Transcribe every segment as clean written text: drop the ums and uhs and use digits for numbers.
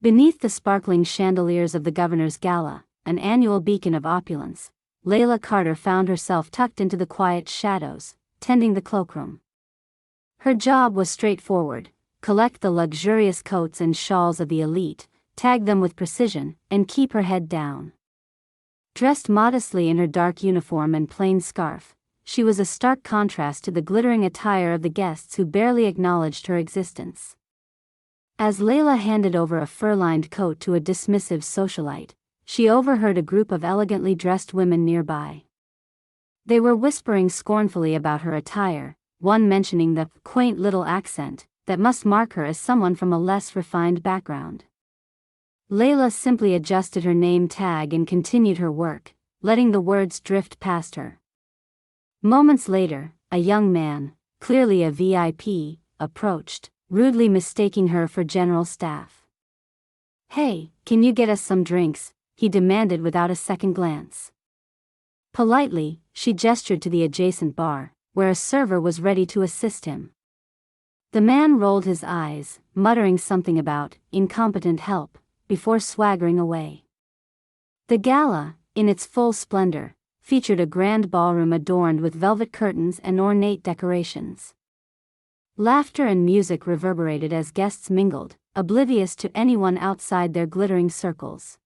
Beneath the sparkling chandeliers of the governor's gala, an annual beacon of opulence, Layla Carter found herself tucked into the quiet shadows, tending the cloakroom. Her job was straightforward: collect the luxurious coats and shawls of the elite, tag them with precision, and keep her head down. Dressed modestly in her dark uniform and plain scarf, she was a stark contrast to the glittering attire of the guests who barely acknowledged her existence. As Layla handed over a fur-lined coat to a dismissive socialite, she overheard a group of elegantly dressed women nearby. They were whispering scornfully about her attire, one mentioning the quaint little accent that must mark her as someone from a less refined background. Layla simply adjusted her name tag and continued her work, letting the words drift past her. Moments later, a young man, clearly a VIP, approached, rudely mistaking her for general staff. "Hey, can you get us some drinks?" he demanded without a second glance. Politely, she gestured to the adjacent bar, where a server was ready to assist him. The man rolled his eyes, muttering something about incompetent help, before swaggering away. The gala, in its full splendor, featured a grand ballroom adorned with velvet curtains and ornate decorations. Laughter and music reverberated as guests mingled, oblivious to anyone outside their glittering circles.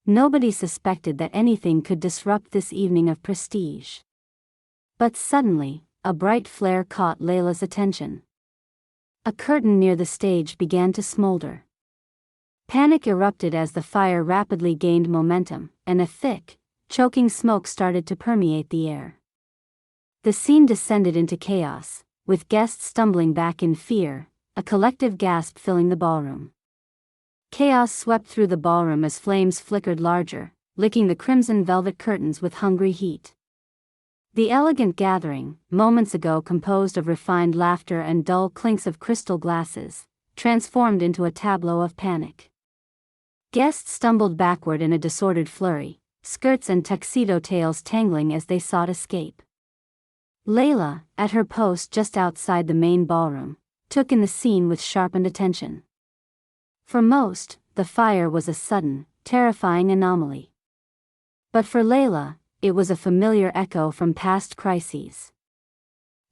Nobody suspected that anything could disrupt this evening of prestige. But suddenly, a bright flare caught Layla's attention. A curtain near the stage began to smolder. Panic erupted as the fire rapidly gained momentum, and a thick, choking smoke started to permeate the air. The scene descended into chaos, with guests stumbling back in fear, a collective gasp filling the ballroom. Chaos swept through the ballroom as flames flickered larger, licking the crimson velvet curtains with hungry heat. The elegant gathering, moments ago composed of refined laughter and dull clinks of crystal glasses, transformed into a tableau of panic. Guests stumbled backward in a disordered flurry, skirts and tuxedo tails tangling as they sought escape. Layla, at her post just outside the main ballroom, took in the scene with sharpened attention. For most, the fire was a sudden, terrifying anomaly. But for Layla, it was a familiar echo from past crises.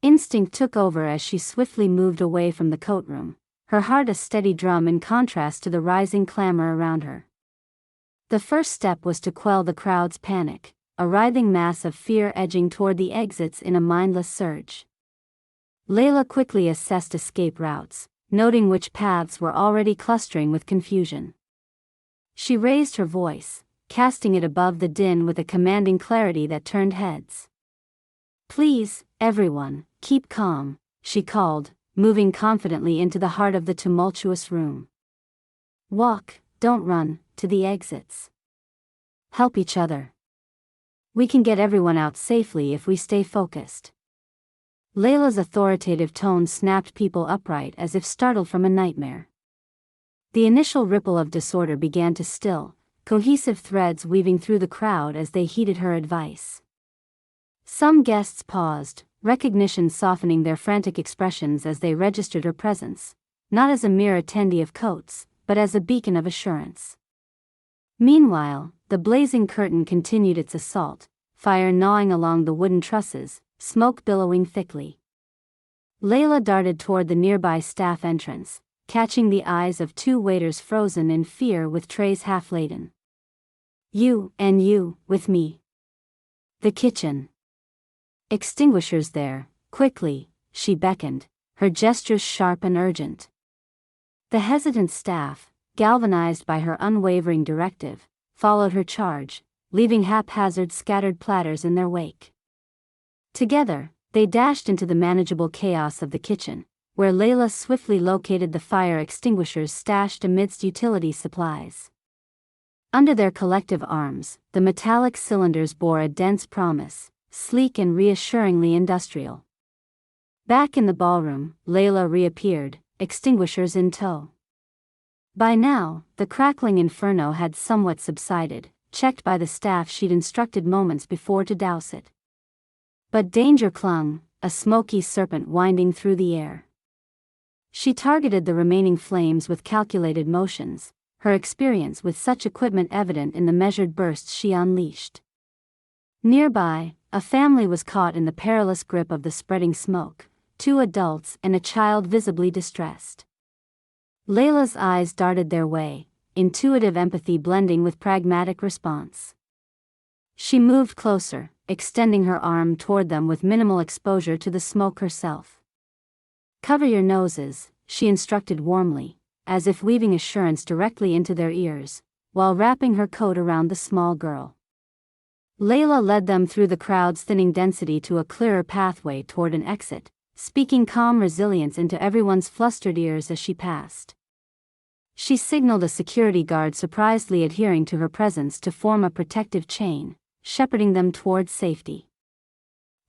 Instinct took over as she swiftly moved away from the coatroom, her heart a steady drum in contrast to the rising clamor around her. The first step was to quell the crowd's panic, a writhing mass of fear edging toward the exits in a mindless surge. Layla quickly assessed escape routes, noting which paths were already clustering with confusion. She raised her voice, casting it above the din with a commanding clarity that turned heads. "Please, everyone, keep calm," she called, moving confidently into the heart of the tumultuous room. "Walk, don't run, to the exits. Help each other. We can get everyone out safely if we stay focused." Layla's authoritative tone snapped people upright as if startled from a nightmare. The initial ripple of disorder began to still, cohesive threads weaving through the crowd as they heeded her advice. Some guests paused, recognition softening their frantic expressions as they registered her presence, not as a mere attendee of coats, but as a beacon of assurance. Meanwhile, the blazing curtain continued its assault, fire gnawing along the wooden trusses, smoke billowing thickly. Layla darted toward the nearby staff entrance, catching the eyes of two waiters frozen in fear with trays half-laden. "You, and you, with me. The kitchen. Extinguishers there, quickly," she beckoned, her gestures sharp and urgent. The hesitant staff, galvanized by her unwavering directive, followed her charge, leaving haphazard scattered platters in their wake. Together, they dashed into the manageable chaos of the kitchen, where Layla swiftly located the fire extinguishers stashed amidst utility supplies. Under their collective arms, the metallic cylinders bore a dense promise, sleek and reassuringly industrial. Back in the ballroom, Layla reappeared, extinguishers in tow. By now, the crackling inferno had somewhat subsided, checked by the staff she'd instructed moments before to douse it. But danger clung, a smoky serpent winding through the air. She targeted the remaining flames with calculated motions, her experience with such equipment evident in the measured bursts she unleashed. Nearby, a family was caught in the perilous grip of the spreading smoke, 2 adults and a child visibly distressed. Layla's eyes darted their way, intuitive empathy blending with pragmatic response. She moved closer, extending her arm toward them with minimal exposure to the smoke herself. "Cover your noses," she instructed warmly, as if weaving assurance directly into their ears, while wrapping her coat around the small girl. Layla led them through the crowd's thinning density to a clearer pathway toward an exit, speaking calm resilience into everyone's flustered ears as she passed. She signaled a security guard surprisedly adhering to her presence to form a protective chain, shepherding them towards safety.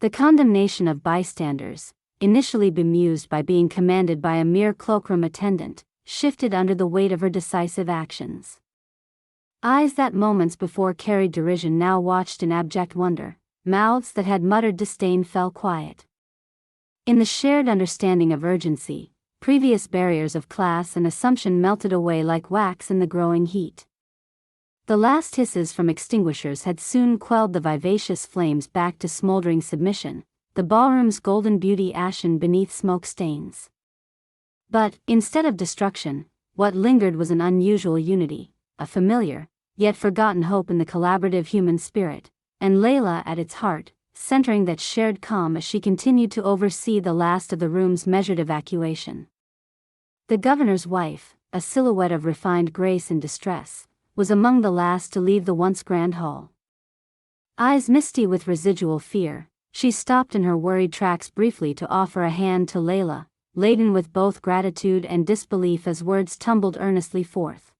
The condemnation of bystanders, initially bemused by being commanded by a mere cloakroom attendant, shifted under the weight of her decisive actions. Eyes that moments before carried derision now watched in abject wonder, mouths that had muttered disdain fell quiet. In the shared understanding of urgency, previous barriers of class and assumption melted away like wax in the growing heat. The last hisses from extinguishers had soon quelled the vivacious flames back to smoldering submission, the ballroom's golden beauty ashen beneath smoke stains. But, instead of destruction, what lingered was an unusual unity, a familiar, yet forgotten hope in the collaborative human spirit, and Layla at its heart, centering that shared calm as she continued to oversee the last of the room's measured evacuation. The governor's wife, a silhouette of refined grace in distress, was among the last to leave the once grand hall. Eyes misty with residual fear, she stopped in her worried tracks briefly to offer a hand to Layla, laden with both gratitude and disbelief as words tumbled earnestly forth.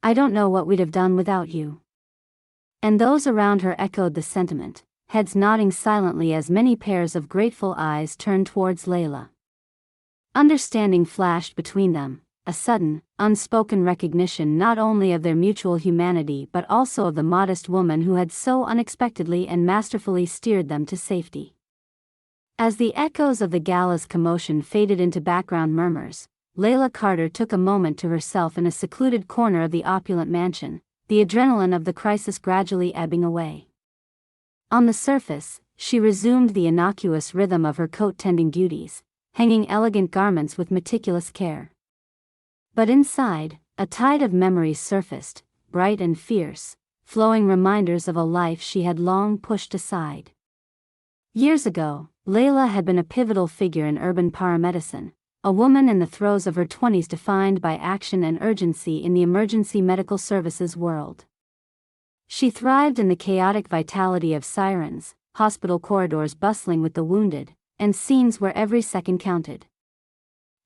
"I don't know what we'd have done without you." And those around her echoed the sentiment, heads nodding silently as many pairs of grateful eyes turned towards Layla. Understanding flashed between them, a sudden, unspoken recognition not only of their mutual humanity but also of the modest woman who had so unexpectedly and masterfully steered them to safety. As the echoes of the gala's commotion faded into background murmurs, Layla Carter took a moment to herself in a secluded corner of the opulent mansion, the adrenaline of the crisis gradually ebbing away. On the surface, she resumed the innocuous rhythm of her coat-tending duties, hanging elegant garments with meticulous care. But inside, a tide of memories surfaced, bright and fierce, flowing reminders of a life she had long pushed aside. Years ago, Layla had been a pivotal figure in urban paramedicine, a woman in the throes of her 20s defined by action and urgency in the emergency medical services world. She thrived in the chaotic vitality of sirens, hospital corridors bustling with the wounded, and scenes where every second counted.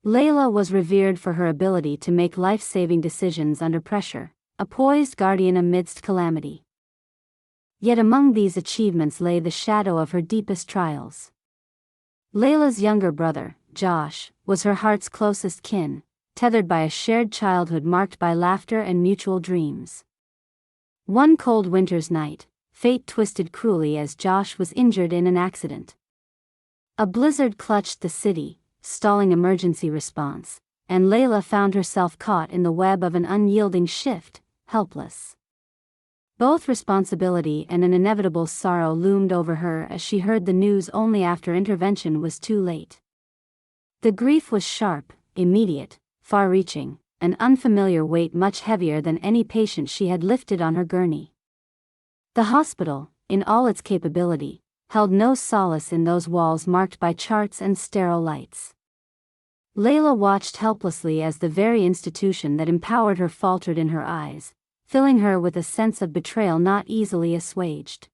Layla was revered for her ability to make life-saving decisions under pressure, a poised guardian amidst calamity. Yet among these achievements lay the shadow of her deepest trials. Layla's younger brother, Josh, was her heart's closest kin, tethered by a shared childhood marked by laughter and mutual dreams. One cold winter's night, fate twisted cruelly as Josh was injured in an accident. A blizzard clutched the city, stalling emergency response, and Layla found herself caught in the web of an unyielding shift, helpless. Both responsibility and an inevitable sorrow loomed over her as she heard the news only after intervention was too late. The grief was sharp, immediate, far-reaching, an unfamiliar weight much heavier than any patient she had lifted on her gurney. The hospital, in all its capability, held no solace in those walls marked by charts and sterile lights. Layla watched helplessly as the very institution that empowered her faltered in her eyes, filling her with a sense of betrayal not easily assuaged.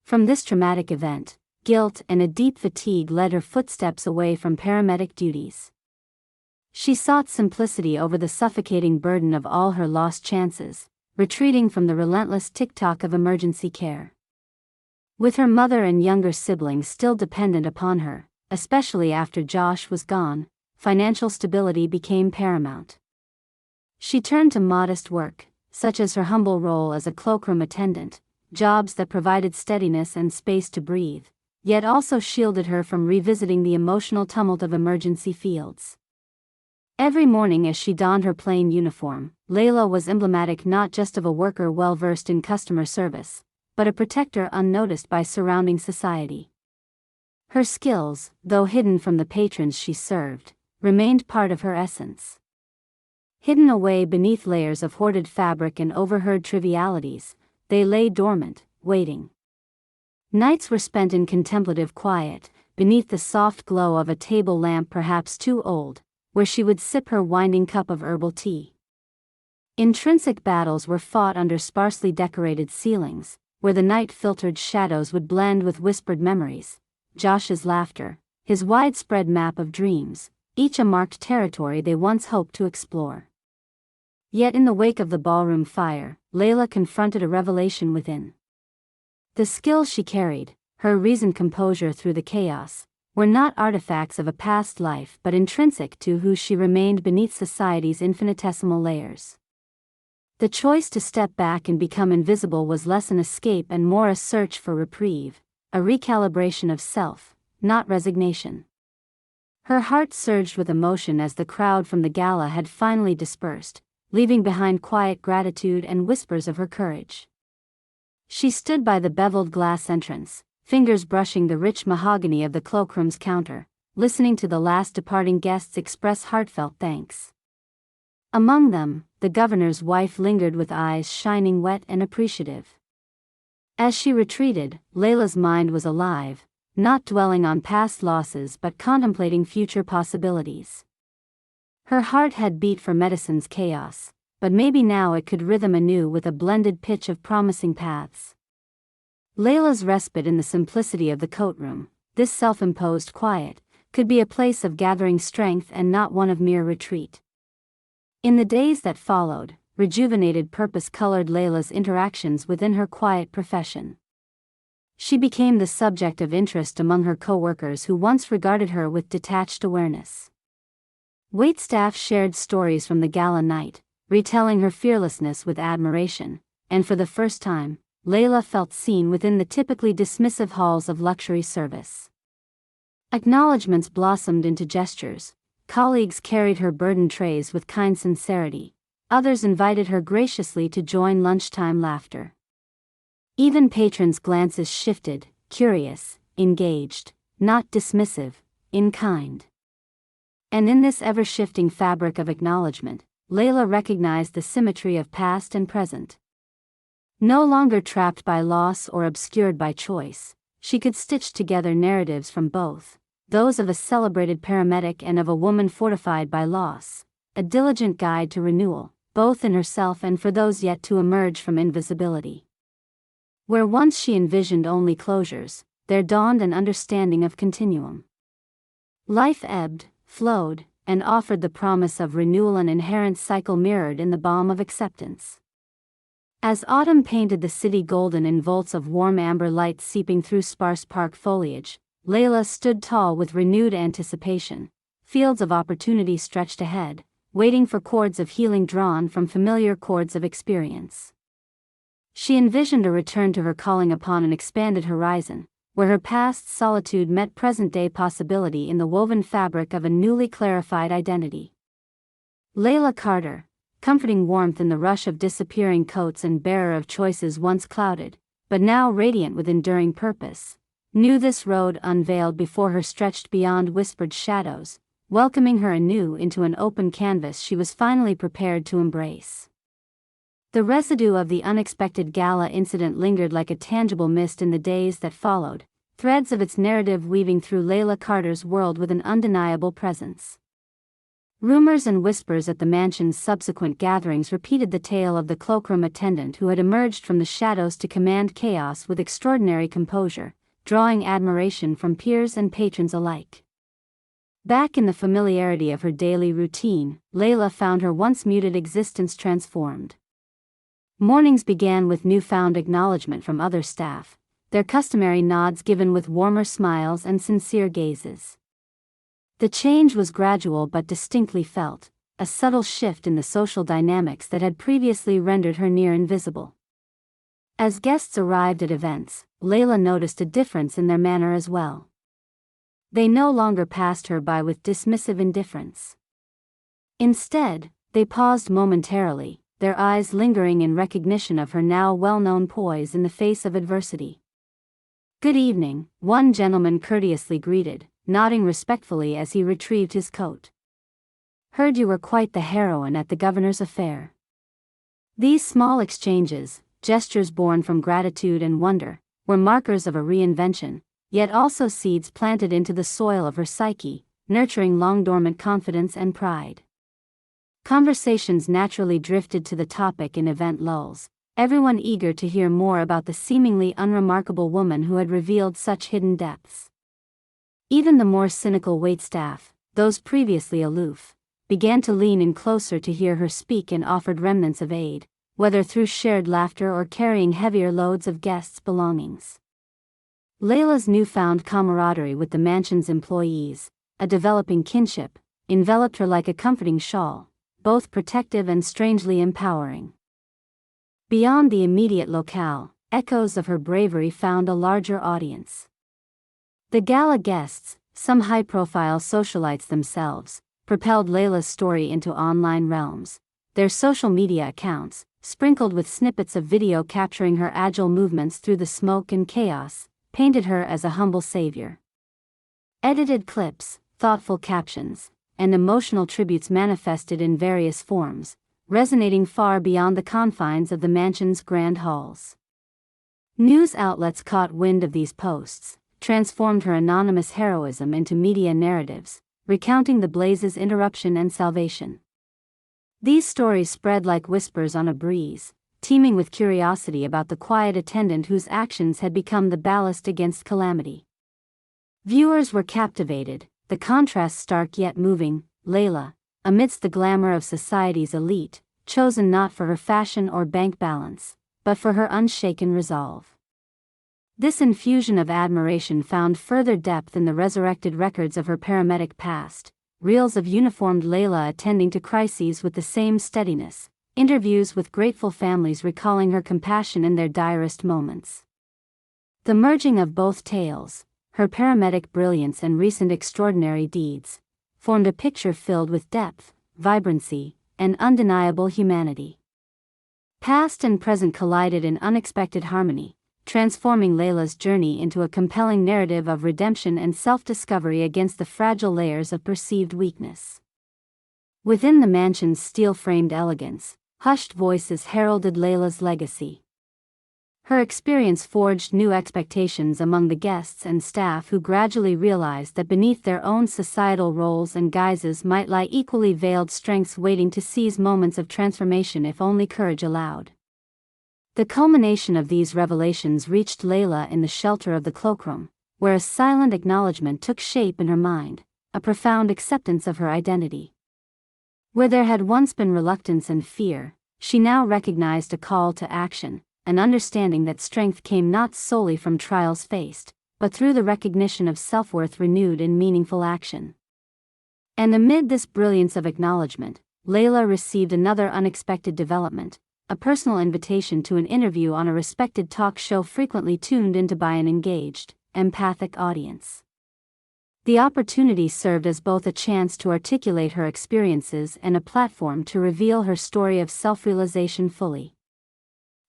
From this traumatic event, guilt and a deep fatigue led her footsteps away from paramedic duties. She sought simplicity over the suffocating burden of all her lost chances, retreating from the relentless tick-tock of emergency care. With her mother and younger siblings still dependent upon her, especially after Josh was gone, financial stability became paramount. She turned to modest work, such as her humble role as a cloakroom attendant, jobs that provided steadiness and space to breathe, yet also shielded her from revisiting the emotional tumult of emergency fields. Every morning as she donned her plain uniform, Layla was emblematic not just of a worker well-versed in customer service, but a protector unnoticed by surrounding society. Her skills, though hidden from the patrons she served, remained part of her essence. Hidden away beneath layers of hoarded fabric and overheard trivialities, they lay dormant, waiting. Nights were spent in contemplative quiet, beneath the soft glow of a table lamp perhaps too old, where she would sip her winding cup of herbal tea. Intrinsic battles were fought under sparsely decorated ceilings, where the night-filtered shadows would blend with whispered memories, Josh's laughter, his widespread map of dreams, each a marked territory they once hoped to explore. Yet in the wake of the ballroom fire, Layla confronted a revelation within. The skills she carried, her reasoned composure through the chaos, were not artifacts of a past life but intrinsic to who she remained beneath society's infinitesimal layers. The choice to step back and become invisible was less an escape and more a search for reprieve, a recalibration of self, not resignation. Her heart surged with emotion as the crowd from the gala had finally dispersed, leaving behind quiet gratitude and whispers of her courage. She stood by the beveled glass entrance, fingers brushing the rich mahogany of the cloakroom's counter, listening to the last departing guests express heartfelt thanks. Among them, the governor's wife lingered with eyes shining wet and appreciative. As she retreated, Layla's mind was alive, not dwelling on past losses but contemplating future possibilities. Her heart had beat for medicine's chaos, but maybe now it could rhythm anew with a blended pitch of promising paths. Layla's respite in the simplicity of the coat room, this self-imposed quiet, could be a place of gathering strength and not one of mere retreat. In the days that followed, rejuvenated purpose colored Layla's interactions within her quiet profession. She became the subject of interest among her co-workers who once regarded her with detached awareness. Waitstaff shared stories from the gala night, retelling her fearlessness with admiration, and for the first time, Layla felt seen within the typically dismissive halls of luxury service. Acknowledgments blossomed into gestures, colleagues carried her burden trays with kind sincerity, others invited her graciously to join lunchtime laughter. Even patrons' glances shifted, curious, engaged, not dismissive, in kind. And in this ever-shifting fabric of acknowledgement, Layla recognized the symmetry of past and present. No longer trapped by loss or obscured by choice, she could stitch together narratives from both, those of a celebrated paramedic and of a woman fortified by loss, a diligent guide to renewal, both in herself and for those yet to emerge from invisibility. Where once she envisioned only closures, there dawned an understanding of continuum. Life ebbed, flowed, and offered the promise of renewal, an inherent cycle mirrored in the balm of acceptance. As autumn painted the city golden in volts of warm amber light seeping through sparse park foliage, Layla stood tall with renewed anticipation, fields of opportunity stretched ahead, waiting for chords of healing drawn from familiar chords of experience. She envisioned a return to her calling upon an expanded horizon, where her past solitude met present-day possibility in the woven fabric of a newly clarified identity. Layla Carter, comforting warmth in the rush of disappearing coats and bearer of choices once clouded, but now radiant with enduring purpose, knew this road unveiled before her stretched beyond whispered shadows, welcoming her anew into an open canvas she was finally prepared to embrace. The residue of the unexpected gala incident lingered like a tangible mist in the days that followed, threads of its narrative weaving through Layla Carter's world with an undeniable presence. Rumors and whispers at the mansion's subsequent gatherings repeated the tale of the cloakroom attendant who had emerged from the shadows to command chaos with extraordinary composure, drawing admiration from peers and patrons alike. Back in the familiarity of her daily routine, Layla found her once muted existence transformed. Mornings began with newfound acknowledgement from other staff, their customary nods given with warmer smiles and sincere gazes. The change was gradual but distinctly felt, a subtle shift in the social dynamics that had previously rendered her near invisible. As guests arrived at events, Layla noticed a difference in their manner as well. They no longer passed her by with dismissive indifference. Instead, they paused momentarily, their eyes lingering in recognition of her now well-known poise in the face of adversity. "Good evening," one gentleman courteously greeted, nodding respectfully as he retrieved his coat. "Heard you were quite the heroine at the governor's affair." These small exchanges, gestures born from gratitude and wonder, were markers of a reinvention, yet also seeds planted into the soil of her psyche, nurturing long-dormant confidence and pride. Conversations naturally drifted to the topic in event lulls, everyone eager to hear more about the seemingly unremarkable woman who had revealed such hidden depths. Even the more cynical waitstaff, those previously aloof, began to lean in closer to hear her speak and offered remnants of aid, whether through shared laughter or carrying heavier loads of guests' belongings. Layla's newfound camaraderie with the mansion's employees, a developing kinship, enveloped her like a comforting shawl, both protective and strangely empowering. Beyond the immediate locale, echoes of her bravery found a larger audience. The gala guests, some high-profile socialites themselves, propelled Layla's story into online realms, their social media accounts, sprinkled with snippets of video capturing her agile movements through the smoke and chaos, painted her as a humble savior. Edited clips, thoughtful captions, and emotional tributes manifested in various forms, resonating far beyond the confines of the mansion's grand halls. News outlets caught wind of these posts, transformed her anonymous heroism into media narratives, recounting the blaze's interruption and salvation. These stories spread like whispers on a breeze, teeming with curiosity about the quiet attendant whose actions had become the ballast against calamity. Viewers were captivated, the contrast stark yet moving. Layla, amidst the glamour of society's elite, chosen not for her fashion or bank balance, but for her unshaken resolve. This infusion of admiration found further depth in the resurrected records of her paramedic past, reels of uniformed Layla attending to crises with the same steadiness, interviews with grateful families recalling her compassion in their direst moments. The merging of both tales, her paramedic brilliance and recent extraordinary deeds, formed a picture filled with depth, vibrancy, and undeniable humanity. Past and present collided in unexpected harmony, transforming Layla's journey into a compelling narrative of redemption and self-discovery against the fragile layers of perceived weakness. Within the mansion's steel-framed elegance, hushed voices heralded Layla's legacy. Her experience forged new expectations among the guests and staff who gradually realized that beneath their own societal roles and guises might lie equally veiled strengths waiting to seize moments of transformation if only courage allowed. The culmination of these revelations reached Layla in the shelter of the Cloakroom, where a silent acknowledgement took shape in her mind, a profound acceptance of her identity. Where there had once been reluctance and fear, she now recognized a call to action, an understanding that strength came not solely from trials faced, but through the recognition of self-worth renewed in meaningful action. And amid this brilliance of acknowledgement, Layla received another unexpected development, a personal invitation to an interview on a respected talk show frequently tuned into by an engaged, empathic audience. The opportunity served as both a chance to articulate her experiences and a platform to reveal her story of self-realization fully.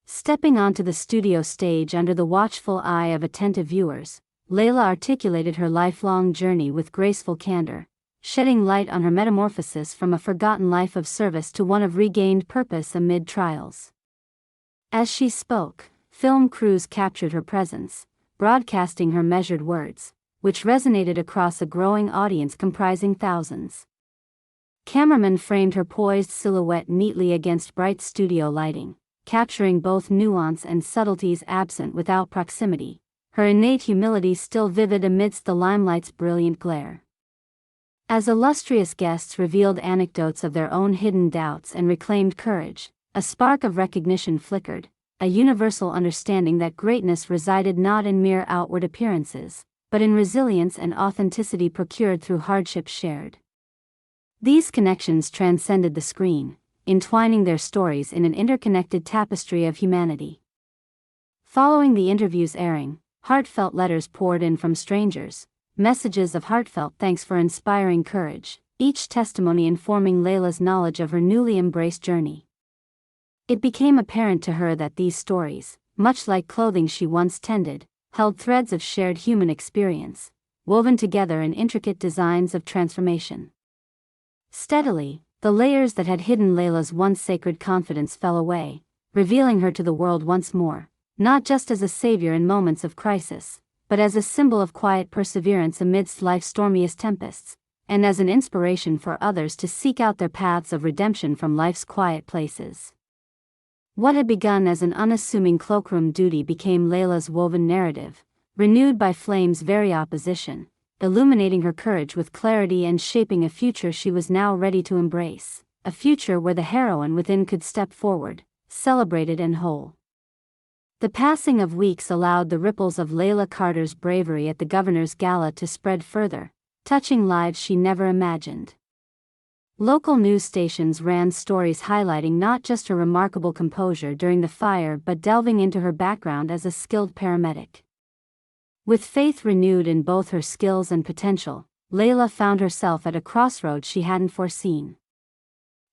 Stepping onto the studio stage under the watchful eye of attentive viewers, Layla articulated her lifelong journey with graceful candor, shedding light on her metamorphosis from a forgotten life of service to one of regained purpose amid trials. As she spoke, film crews captured her presence, broadcasting her measured words, which resonated across a growing audience comprising thousands. Cameramen framed her poised silhouette neatly against bright studio lighting, capturing both nuance and subtleties absent without proximity, her innate humility still vivid amidst the limelight's brilliant glare. As illustrious guests revealed anecdotes of their own hidden doubts and reclaimed courage, a spark of recognition flickered, a universal understanding that greatness resided not in mere outward appearances, but in resilience and authenticity procured through hardships shared. These connections transcended the screen, entwining their stories in an interconnected tapestry of humanity. Following the interview's airing, heartfelt letters poured in from strangers, messages of heartfelt thanks for inspiring courage, each testimony informing Layla's knowledge of her newly embraced journey. It became apparent to her that these stories, much like clothing she once tended, held threads of shared human experience, woven together in intricate designs of transformation. Steadily, the layers that had hidden Layla's once sacred confidence fell away, revealing her to the world once more, not just as a savior in moments of crisis, but as a symbol of quiet perseverance amidst life's stormiest tempests, and as an inspiration for others to seek out their paths of redemption from life's quiet places. What had begun as an unassuming cloakroom duty became Layla's woven narrative, renewed by Flame's very opposition, illuminating her courage with clarity and shaping a future she was now ready to embrace, a future where the heroine within could step forward, celebrated and whole. The passing of weeks allowed the ripples of Layla Carter's bravery at the governor's gala to spread further, touching lives she never imagined. Local news stations ran stories highlighting not just her remarkable composure during the fire but delving into her background as a skilled paramedic. With faith renewed in both her skills and potential, Layla found herself at a crossroads she hadn't foreseen.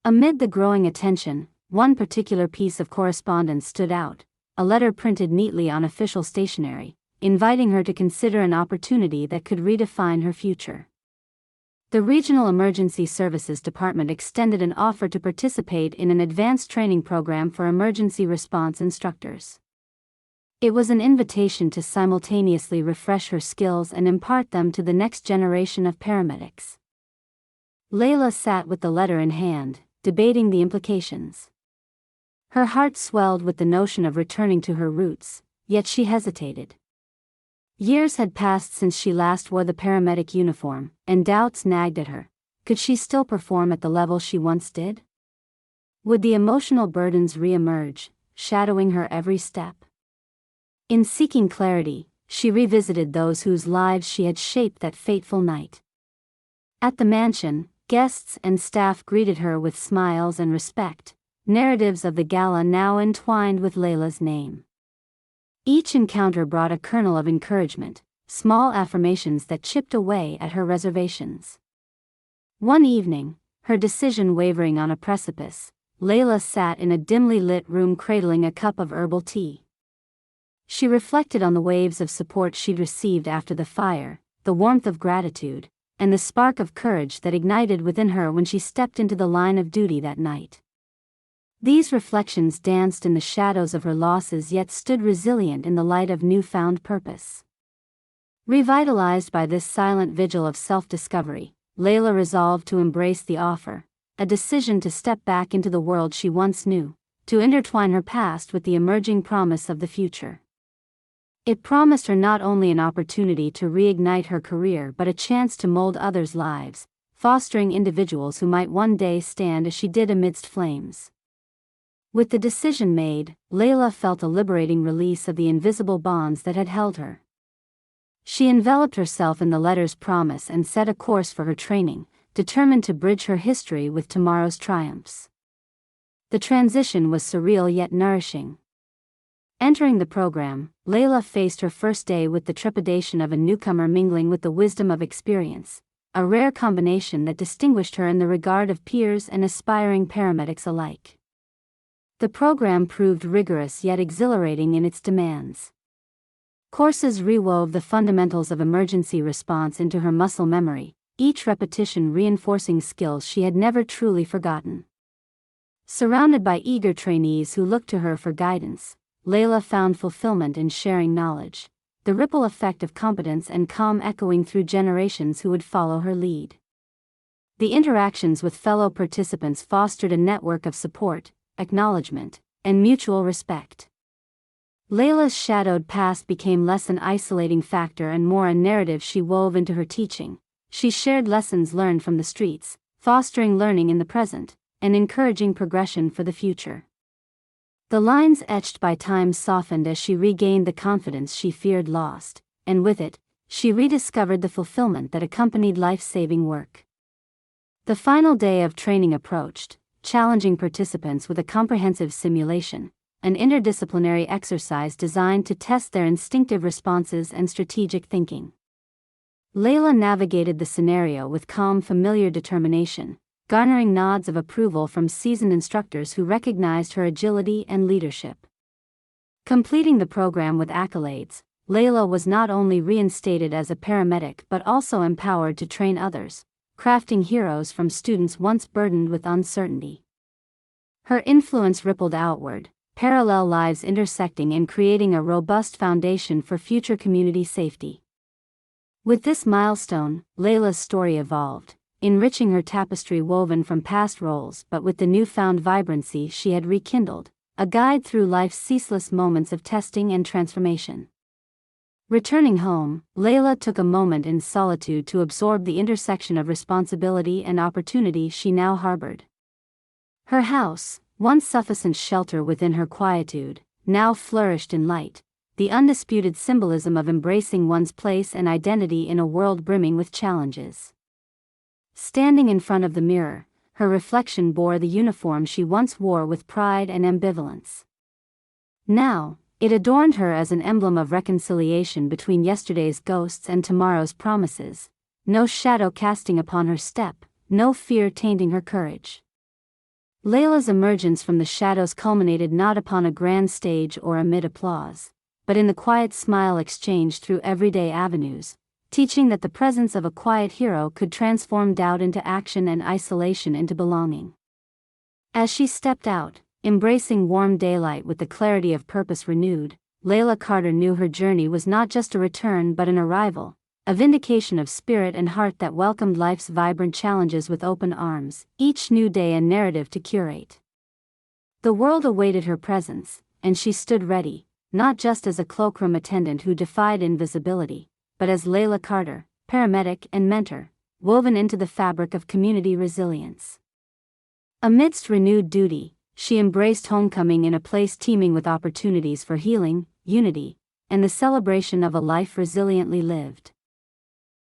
Amid the growing attention, one particular piece of correspondence stood out, a letter printed neatly on official stationery, inviting her to consider an opportunity that could redefine her future. The Regional Emergency Services Department extended an offer to participate in an advanced training program for emergency response instructors. It was an invitation to simultaneously refresh her skills and impart them to the next generation of paramedics. Layla sat with the letter in hand, debating the implications. Her heart swelled with the notion of returning to her roots, yet she hesitated. Years had passed since she last wore the paramedic uniform, and doubts nagged at her. Could she still perform at the level she once did? Would the emotional burdens re-emerge, shadowing her every step? In seeking clarity, she revisited those whose lives she had shaped that fateful night. At the mansion, guests and staff greeted her with smiles and respect, narratives of the gala now entwined with Layla's name. Each encounter brought a kernel of encouragement, small affirmations that chipped away at her reservations. One evening, her decision wavering on a precipice, Layla sat in a dimly lit room cradling a cup of herbal tea. She reflected on the waves of support she'd received after the fire, the warmth of gratitude, and the spark of courage that ignited within her when she stepped into the line of duty that night. These reflections danced in the shadows of her losses yet stood resilient in the light of newfound purpose. Revitalized by this silent vigil of self-discovery, Layla resolved to embrace the offer, a decision to step back into the world she once knew, to intertwine her past with the emerging promise of the future. It promised her not only an opportunity to reignite her career but a chance to mold others' lives, fostering individuals who might one day stand as she did amidst flames. With the decision made, Layla felt a liberating release of the invisible bonds that had held her. She enveloped herself in the letter's promise and set a course for her training, determined to bridge her history with tomorrow's triumphs. The transition was surreal yet nourishing. Entering the program, Layla faced her first day with the trepidation of a newcomer mingling with the wisdom of experience, a rare combination that distinguished her in the regard of peers and aspiring paramedics alike. The program proved rigorous yet exhilarating in its demands. Courses rewove the fundamentals of emergency response into her muscle memory, each repetition reinforcing skills she had never truly forgotten. Surrounded by eager trainees who looked to her for guidance, Layla found fulfillment in sharing knowledge, the ripple effect of competence and calm echoing through generations who would follow her lead. The interactions with fellow participants fostered a network of support, acknowledgement, and mutual respect. Layla's shadowed past became less an isolating factor and more a narrative she wove into her teaching. She shared lessons learned from the streets, fostering learning in the present, and encouraging progression for the future. The lines etched by time softened as she regained the confidence she feared lost, and with it, she rediscovered the fulfillment that accompanied life-saving work. The final day of training approached, challenging participants with a comprehensive simulation, an interdisciplinary exercise designed to test their instinctive responses and strategic thinking. Layla navigated the scenario with calm, familiar determination, garnering nods of approval from seasoned instructors who recognized her agility and leadership. Completing the program with accolades, Layla was not only reinstated as a paramedic but also empowered to train others, crafting heroes from students once burdened with uncertainty. Her influence rippled outward, parallel lives intersecting and creating a robust foundation for future community safety. With this milestone, Layla's story evolved, enriching her tapestry woven from past roles but with the newfound vibrancy she had rekindled, a guide through life's ceaseless moments of testing and transformation. Returning home, Layla took a moment in solitude to absorb the intersection of responsibility and opportunity she now harbored. Her house, once sufficient shelter within her quietude, now flourished in light, the undisputed symbolism of embracing one's place and identity in a world brimming with challenges. Standing in front of the mirror, her reflection bore the uniform she once wore with pride and ambivalence. Now, it adorned her as an emblem of reconciliation between yesterday's ghosts and tomorrow's promises, no shadow casting upon her step, no fear tainting her courage. Layla's emergence from the shadows culminated not upon a grand stage or amid applause, but in the quiet smile exchanged through everyday avenues, teaching that the presence of a quiet hero could transform doubt into action and isolation into belonging. As she stepped out, embracing warm daylight with the clarity of purpose renewed, Layla Carter knew her journey was not just a return but an arrival, a vindication of spirit and heart that welcomed life's vibrant challenges with open arms, each new day a narrative to curate. The world awaited her presence, and she stood ready, not just as a cloakroom attendant who defied invisibility, but as Layla Carter, paramedic and mentor, woven into the fabric of community resilience. Amidst renewed duty, she embraced homecoming in a place teeming with opportunities for healing, unity, and the celebration of a life resiliently lived.